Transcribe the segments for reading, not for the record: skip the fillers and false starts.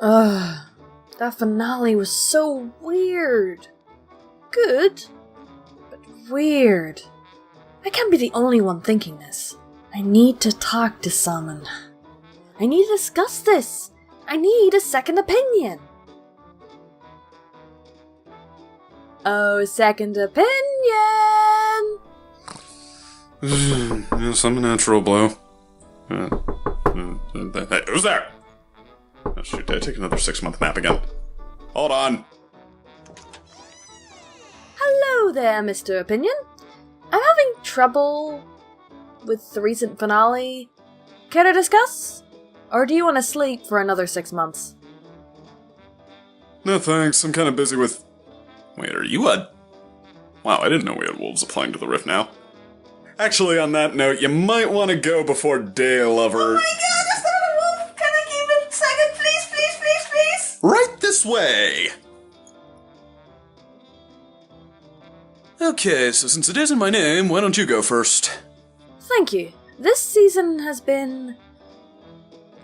Ugh, that finale was so weird. Good, but weird. I can't be the only one thinking this. I need to talk to someone. I need to discuss this. I need a second opinion. Oh, second opinion! Yes, I'm a natural blow. Hey, who's there? Oh, shoot, did I take another 6-month nap again? Hold on. Hello there, Mr. Opinion. I'm having trouble with the recent finale. Care to discuss? Or do you want to sleep for another 6 months? No thanks, I'm kind of busy with... Wait, are you a... Wow, I didn't know we had wolves applying to the rift now. Actually, on that note, you might want to go before day lover... Oh my god, is that a wolf? Can I keep it a second, please, please, please, please? Right this way! Okay, so since it isn't my name, why don't you go first? Thank you. This season has been...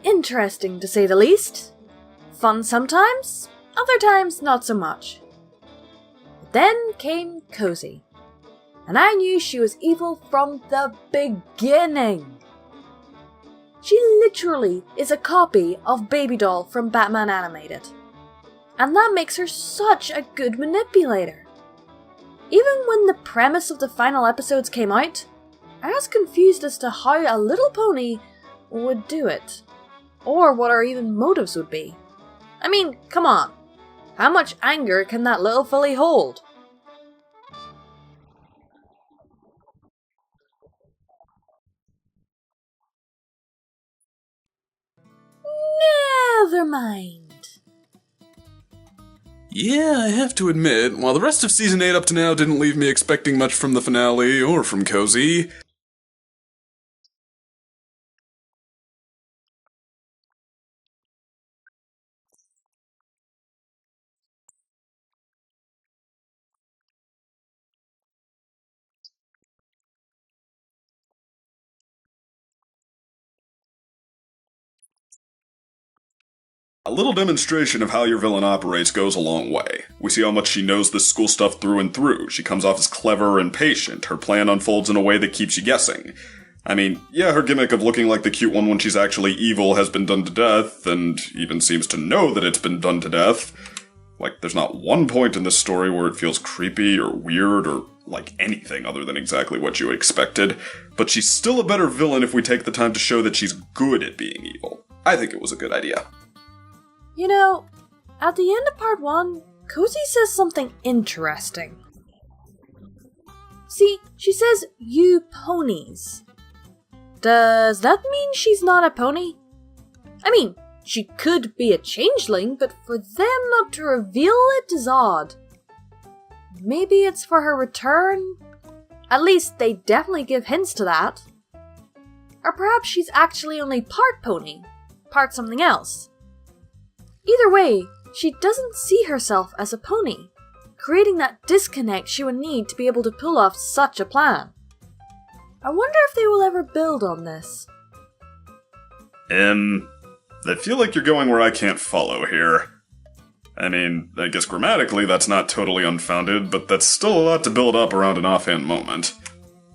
interesting, to say the least. Fun sometimes, other times not so much. But then came Cozy. And I knew she was evil from the beginning. She literally is a copy of Baby Doll from Batman Animated. And that makes her such a good manipulator. Even when the premise of the final episodes came out, I was confused as to how a little pony would do it. Or what our even motives would be. I mean, come on. How much anger can that little filly hold? Never mind. Yeah, I have to admit, while the rest of Season 8 up to now didn't leave me expecting much from the finale or from Cozy, a little demonstration of how your villain operates goes a long way. We see how much she knows this school stuff through and through. She comes off as clever and patient. Her plan unfolds in a way that keeps you guessing. I mean, yeah, her gimmick of looking like the cute one when she's actually evil has been done to death, and even seems to know that it's been done to death. Like, there's not one point in this story where it feels creepy or weird or like anything other than exactly what you expected. But she's still a better villain if we take the time to show that she's good at being evil. I think it was a good idea. You know, at the end of part 1, Cozy says something interesting. See, she says, "you ponies." Does that mean she's not a pony? I mean, she could be a changeling, but for them not to reveal it is odd. Maybe it's for her return? At least they definitely give hints to that. Or perhaps she's actually only part pony, part something else. Either way, she doesn't see herself as a pony, creating that disconnect she would need to be able to pull off such a plan. I wonder if they will ever build on this. I feel like you're going where I can't follow here. I mean, I guess grammatically that's not totally unfounded, but that's still a lot to build up around an offhand moment.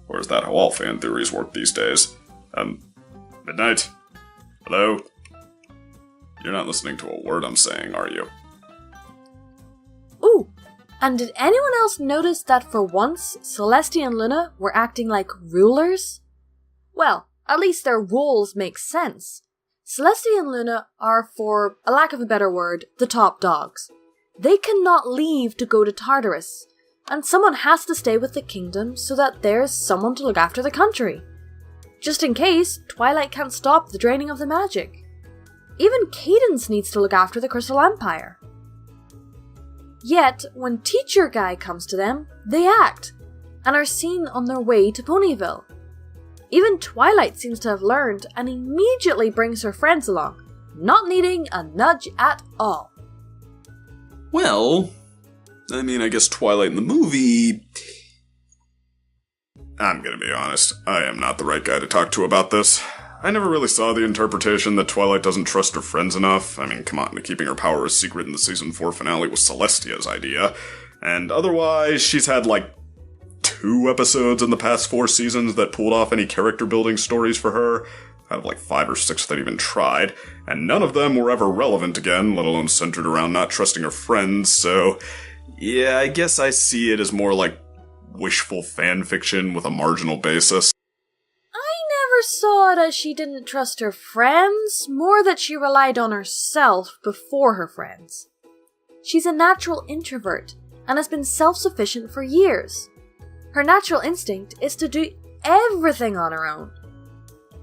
Or is that how all fan theories work these days? Midnight? Hello? You're not listening to a word I'm saying, are you? Ooh, and did anyone else notice that for once, Celestia and Luna were acting like rulers? Well, at least their roles make sense. Celestia and Luna are, for a lack of a better word, the top dogs. They cannot leave to go to Tartarus, and someone has to stay with the kingdom so that there's someone to look after the country. Just in case, Twilight can't stop the draining of the magic. Even Cadence needs to look after the Crystal Empire. Yet, when Teacher Guy comes to them, they act, and are seen on their way to Ponyville. Even Twilight seems to have learned and immediately brings her friends along, not needing a nudge at all. Well, I mean, I guess Twilight in the movie... I'm gonna be honest, I am not the right guy to talk to about this. I never really saw the interpretation that Twilight doesn't trust her friends enough. I mean, come on, keeping her power a secret in the season 4 finale was Celestia's idea. And otherwise, she's had like 2 episodes in the past 4 seasons that pulled off any character building stories for her, out of like 5 or 6 that even tried, and none of them were ever relevant again, let alone centered around not trusting her friends, so yeah, I guess I see it as more like wishful fanfiction with a marginal basis. I never saw it as she didn't trust her friends, more that she relied on herself before her friends. She's a natural introvert, and has been self-sufficient for years. Her natural instinct is to do everything on her own.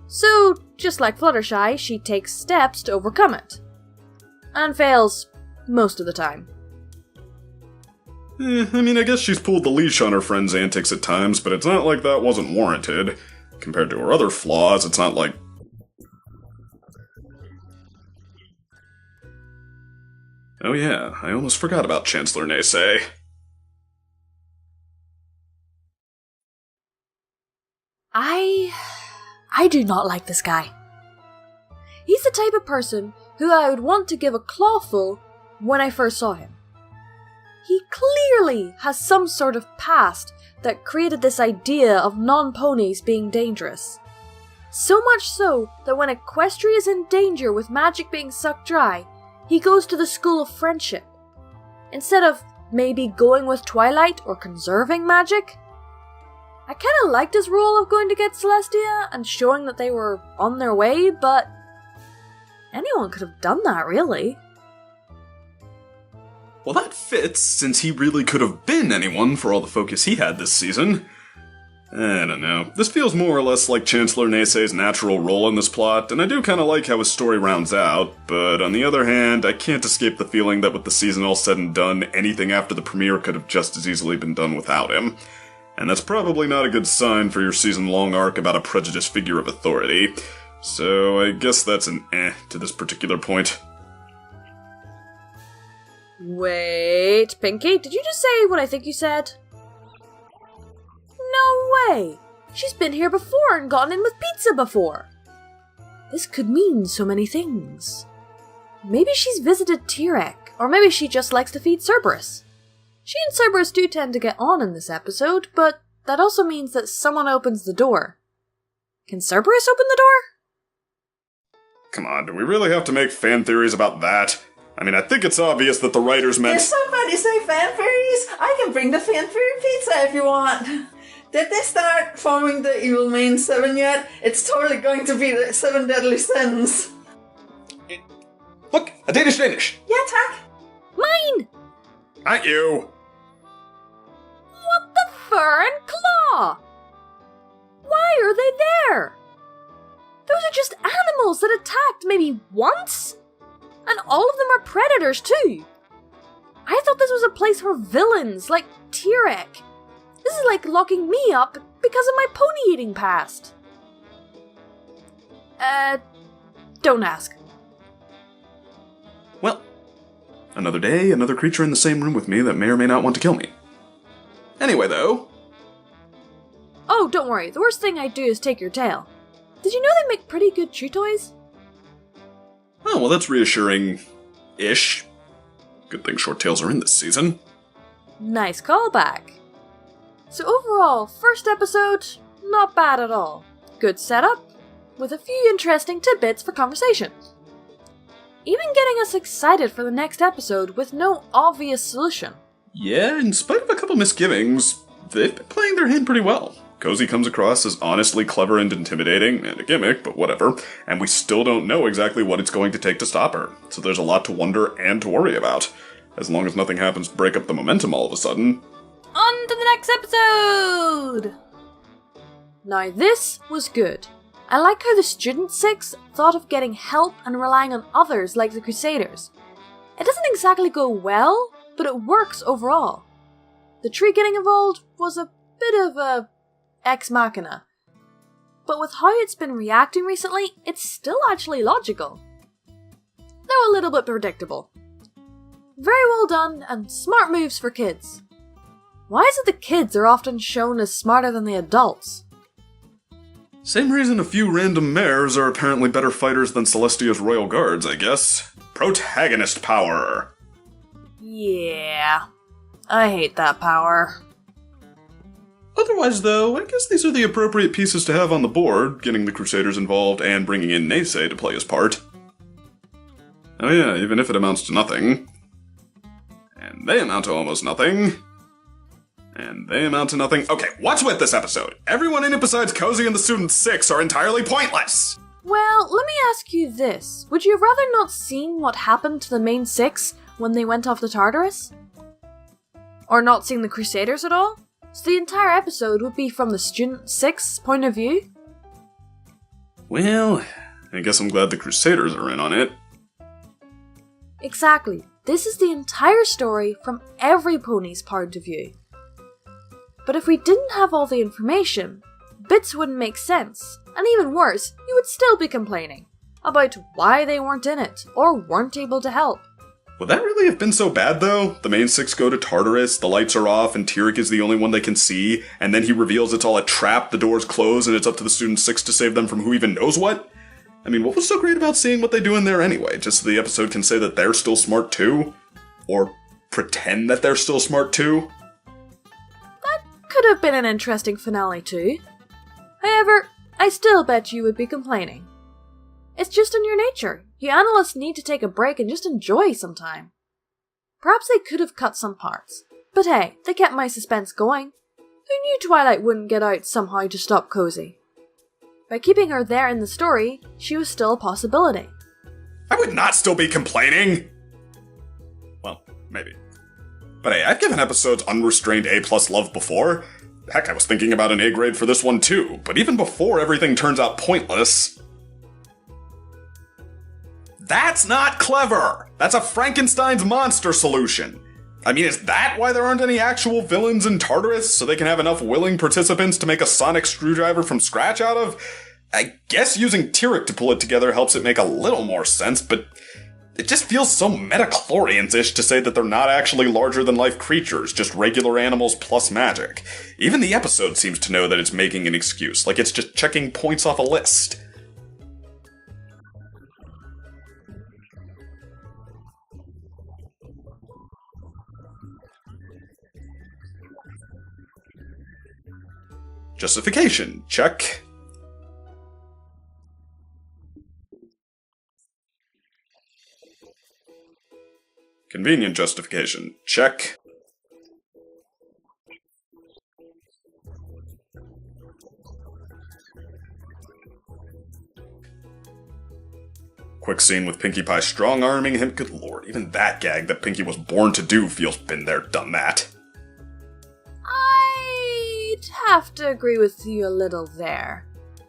So, just like Fluttershy, she takes steps to overcome it. And fails most of the time. I mean, I guess she's pulled the leash on her friend's antics at times, but it's not like that wasn't warranted. Compared to her other flaws, it's not like... Oh yeah, I almost forgot about Chancellor Thiese. I do not like this guy. He's the type of person who I would want to give a clawful when I first saw him. He clearly has some sort of past that created this idea of non-ponies being dangerous. So much so that when Equestria is in danger with magic being sucked dry, he goes to the School of Friendship. Instead of maybe going with Twilight or conserving magic. I kinda liked his role of going to get Celestia and showing that they were on their way, but anyone could have done that, really. Well, that fits, since he really could have been anyone for all the focus he had this season. I don't know. This feels more or less like Chancellor Thiese's natural role in this plot, and I do kinda like how his story rounds out, but on the other hand, I can't escape the feeling that with the season all said and done, anything after the premiere could have just as easily been done without him. And that's probably not a good sign for your season-long arc about a prejudiced figure of authority. So I guess that's an to this particular point. Wait, Pinky, did you just say what I think you said? No way! She's been here before and gotten in with pizza before! This could mean so many things. Maybe she's visited Tyrek, or maybe she just likes to feed Cerberus. She and Cerberus do tend to get on in this episode, but that also means that someone opens the door. Can Cerberus open the door? Come on, do we really have to make fan theories about that? I mean, I think it's obvious that the writers meant— Did somebody say fan fairies? I can bring the fan fairy pizza if you want. Did they start forming the evil main 7 yet? It's totally going to be the 7 deadly sins. Look, a Danish. Yeah, tack. Mine! Not you. What the fur and claw? Why are they there? Those are just animals that attacked maybe once? And all of them are predators too. I thought this was a place for villains like Tyrek. This is like locking me up because of my pony eating past. Don't ask. Well, another day, another creature in the same room with me that may or may not want to kill me. Anyway, though... Oh, don't worry. The worst thing I'd do is take your tail. Did you know they make pretty good chew toys? Oh, well, that's reassuring-ish. Good thing short tails are in this season. Nice callback. So overall, first episode, not bad at all. Good setup, with a few interesting tidbits for conversation. Even getting us excited for the next episode with no obvious solution. Yeah, in spite of a couple misgivings, they've been playing their hand pretty well. Cozy comes across as honestly clever and intimidating, and a gimmick, but whatever, and we still don't know exactly what it's going to take to stop her, so there's a lot to wonder and to worry about. As long as nothing happens to break up the momentum all of a sudden. On to the next episode! Now this was good. I like how the Student Six thought of getting help and relying on others like the Crusaders. It doesn't exactly go well, but it works overall. The tree getting involved was a bit of a ex machina. But with how it's been reacting recently, it's still actually logical. Though a little bit predictable. Very well done and smart moves for kids. Why is it the kids are often shown as smarter than the adults? Same reason a few random mares are apparently better fighters than Celestia's royal guards, I guess. Protagonist power. Yeah. I hate that power. Otherwise, though, I guess these are the appropriate pieces to have on the board, getting the Crusaders involved and bringing in Thiese to play his part. Oh yeah, even if it amounts to nothing. And they amount to almost nothing. And they amount to nothing. Okay, what's with this episode? Everyone in it besides Cozy and the Student 6 are entirely pointless! Well, let me ask you this. Would you have rather not seen what happened to the main 6 when they went off the Tartarus? Or not seeing the Crusaders at all? So the entire episode would be from the Student 6 point of view? Well, I guess I'm glad the Crusaders are in on it. Exactly. This is the entire story from every pony's point of view. But if we didn't have all the information, bits wouldn't make sense, and even worse, you would still be complaining about why they weren't in it, or weren't able to help. Would that really have been so bad, though? The main 6 go to Tartarus, the lights are off, and Tyrek is the only one they can see, and then he reveals it's all a trap, the doors close, and it's up to the Student 6 to save them from who even knows what? I mean, what was so great about seeing what they do in there anyway? Just so the episode can say that they're still smart too? Or pretend that they're still smart too? That could have been an interesting finale too. However, I still bet you would be complaining. It's just in your nature. You analysts need to take a break and just enjoy some time. Perhaps they could have cut some parts. But hey, they kept my suspense going. Who knew Twilight wouldn't get out somehow to stop Cozy? By keeping her there in the story, she was still a possibility. I would not still be complaining! Well, maybe. But hey, I've given episodes unrestrained A+ love before. Heck, I was thinking about an A grade for this one too, but even before everything turns out pointless... That's not clever! That's a Frankenstein's monster solution! I mean, is that why there aren't any actual villains in Tartarus, so they can have enough willing participants to make a sonic screwdriver from scratch out of? I guess using Tyrek to pull it together helps it make a little more sense, but it just feels so metachlorians-ish to say that they're not actually larger-than-life creatures, just regular animals plus magic. Even the episode seems to know that it's making an excuse, like it's just checking points off a list. Justification, check. Convenient justification, check. Quick scene with Pinkie Pie strong-arming him. Good lord, even that gag that Pinkie was born to do feels been there, done that. I'd have to agree with you a little there.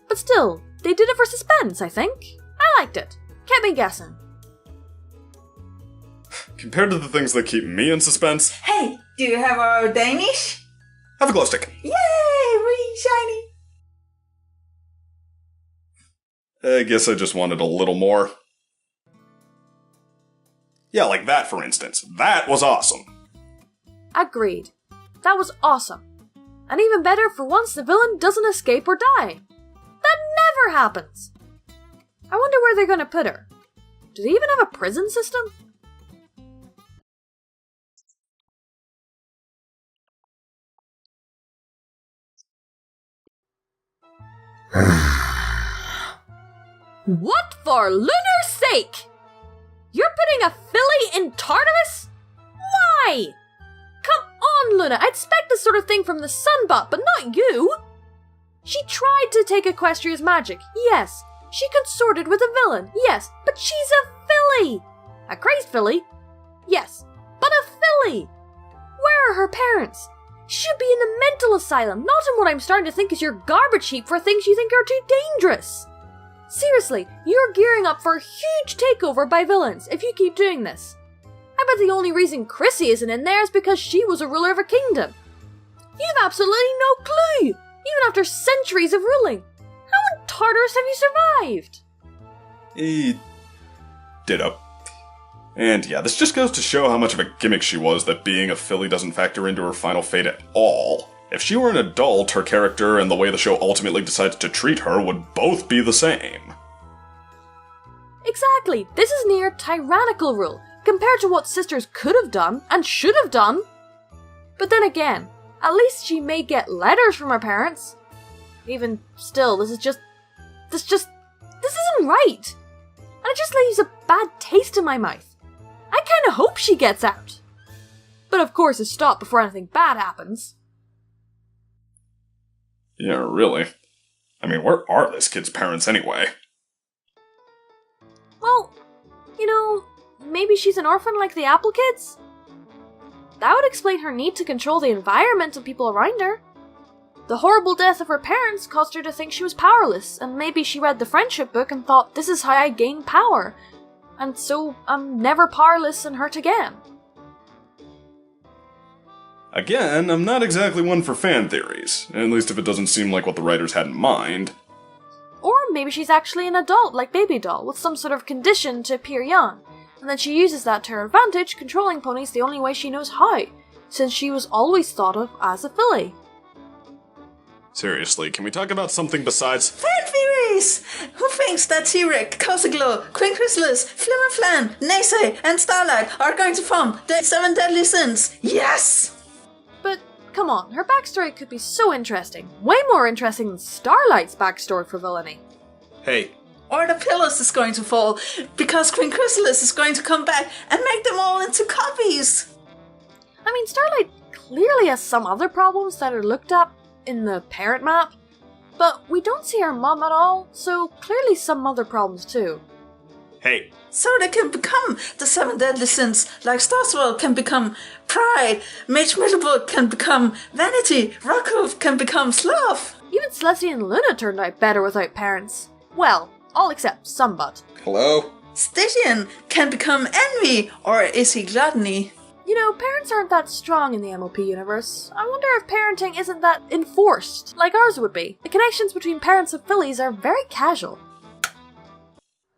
But still, they did it for suspense, I think. I liked it. Kept me guessing. Compared to the things that keep me in suspense... Hey, do you have our Danish? Have a glow stick. Yay, really shiny. I guess I just wanted a little more. Yeah, like that, for instance. That was awesome. Agreed. That was awesome. And even better, for once the villain doesn't escape or die. That never happens. I wonder where they're gonna put her. Do they even have a prison system? What for lunar's sake? You're putting a filly in Tartarus? Why? Come on, Luna, I'd expect this sort of thing from the Sunbot, but not you! She tried to take Equestria's magic, yes. She consorted with a villain, yes, but she's a filly! A crazed filly? Yes, but a filly! Where are her parents? She should be in the mental asylum, not in what I'm starting to think is your garbage heap for things you think are too dangerous. Seriously, you're gearing up for a huge takeover by villains if you keep doing this. I bet the only reason Chrissy isn't in there is because she was a ruler of a kingdom. You've absolutely no clue, even after centuries of ruling. How in Tartarus have you survived? Ditto. And yeah, this just goes to show how much of a gimmick she was that being a filly doesn't factor into her final fate at all. If she were an adult, her character and the way the show ultimately decides to treat her would both be the same. Exactly, this is near tyrannical rule, compared to what sisters could have done, and should have done. But then again, at least she may get letters from her parents. Even still, this isn't right. And it just leaves a bad taste in my mouth. I kinda hope she gets out. But of course it's stopped before anything bad happens. Yeah, really. I mean, where are this kid's parents anyway? Well, maybe she's an orphan like the Apple kids? That would explain her need to control the environment and people around her. The horrible death of her parents caused her to think she was powerless, and maybe she read the friendship book and thought, this is how I gain power, and so I'm never powerless and hurt again. Again, I'm not exactly one for fan theories, at least if it doesn't seem like what the writers had in mind. Or maybe she's actually an adult, like Baby Doll, with some sort of condition to appear young, and then she uses that to her advantage, controlling ponies the only way she knows how, since she was always thought of as a filly. Seriously, can we talk about something besides Fan theories! Who thinks that T-Rex, Cosiglow, Queen Chrysalis, Flimmerflan, Naysay, and Starlight are going to form the 7 deadly sins? Yes! But, come on, her backstory could be so interesting. Way more interesting than Starlight's backstory for villainy. Hey. Or the pillars is going to fall, because Queen Chrysalis is going to come back and make them all into copies! I mean, Starlight clearly has some other problems that are looked up in the parent map, but we don't see her mom at all, so clearly some other problems too. Hey. So they can become the 7 deadly sins, like Starswell can become pride, Mage Middlebrook can become vanity, Rockhoof can become sloth. Even Celestia and Luna turned out better without parents. Well, all except Sunbud. Hello? Stygian can become envy, or is he gluttony? Parents aren't that strong in the MOP universe. I wonder if parenting isn't that enforced, like ours would be. The connections between parents of fillies are very casual.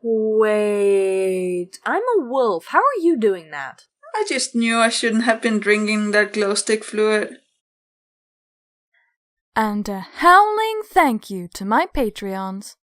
Wait, I'm a wolf. How are you doing that? I just knew I shouldn't have been drinking that glow stick fluid. And a howling thank you to my Patreons.